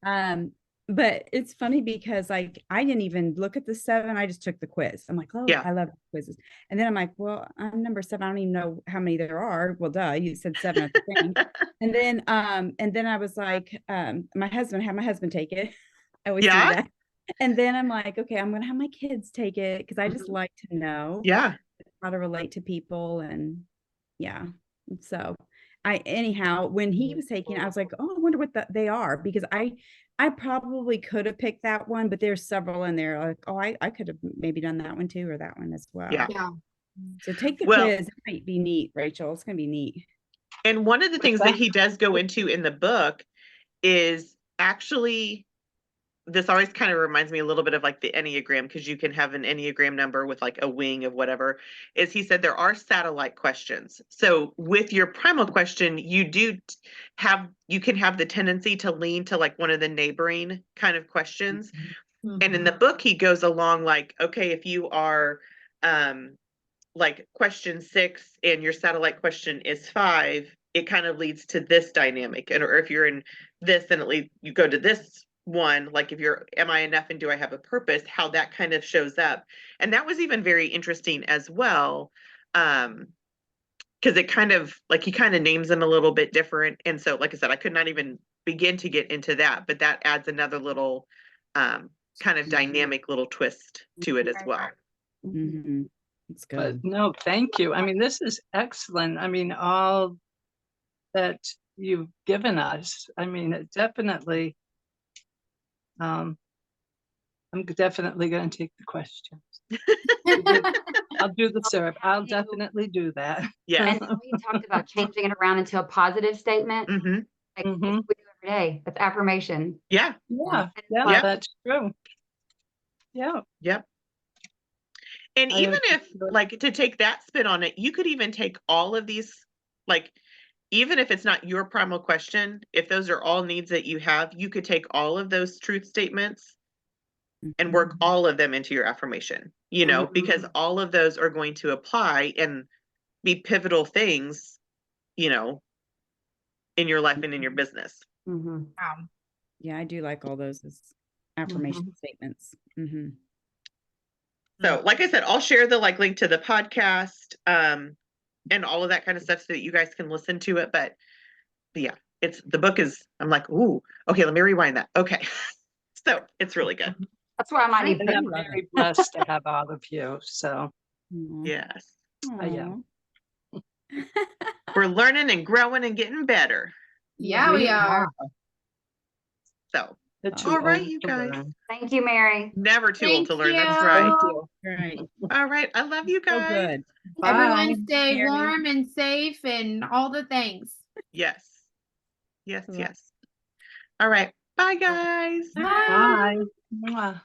her. But it's funny because like I didn't even look at the 7. I just took the quiz. I'm like, oh, Yeah. I love quizzes. And then I'm like, well, I'm number 7. I don't even know how many there are. Well, duh, you said 7 at the thing. And then I was like, my husband take it. I always do Yeah. that. And then I'm like, okay, I'm gonna have my kids take it because I just Mhm. like to know Yeah. how to relate to people and yeah. So anyhow, when he was taking it, I was like, oh, I wonder what they are because I probably could have picked that one, but there's several in there. Like, oh, I could have maybe done that one too or that one as Yeah. well. Yeah. So take the Well, quiz. It might be neat, Rachel. It's gonna be neat. and one of the What's things that that? he does go into in the book is actually, this always kind of reminds me a little bit of like the Enneagram, because you can have an Enneagram number with like a wing of whatever, is he said there are satellite questions. So with your primal question, you can have the tendency to lean to like one of the neighboring kind of questions. And in the book, he goes along like, okay, if you are like question 6 and your satellite question is 5, it kind of leads to this dynamic. And or if you're in this, then you go to this one, like if you're, am I enough and do I have a purpose, how that kind of shows up. And that was even very interesting as well. Because it kind of like he kind of names them a little bit different. And so, like I said, I could not even begin to get into that, but that adds another little kind of dynamic little twist to it as well. Mhm. It's But good. no, thank you. I mean, this is excellent. I mean, all that you've given us. I mean, it definitely, I'm definitely going to take the questions. I'll do the syrup. I'll definitely do that. Yeah. And how you talked about changing it around into a positive statement. Hmm. Like, Mhm. that's what we do every day. It's affirmation. Yeah. Yeah, Yeah. yeah, that's true. Yeah. Yep. And I even would if, consider- like, to take that spin on it, you could even take all of these, like, even if it's not your primal question, if those are all needs that you have, you could take all of those truth statements and work all of them into your affirmation, because all of those are going to apply and be pivotal things, in your life and in your business. Mhm. Yeah, I do like all those as affirmation statements. Hmm. So, like I said, I'll share the link to the podcast, and all of that kind of stuff so that you guys can listen to it. But yeah, the book is, I'm like, ooh, okay, let me rewind that. Okay. So it's really good. That's why I might need And I'm love very blessed to have all of you. So Yes. I am. We're learning and growing and getting better. Yeah, we are. So They're too all right, old you to guys. learn. Thank you, Mary. Never too old Thank to learn. That's you. right. Thank you. Right. All right. I love you So guys. good. Everyone Bye. stay Mary. warm and safe and all the things. Yes. Yes, Bye. yes. All right. Bye, guys. Bye. Bye. Mwah.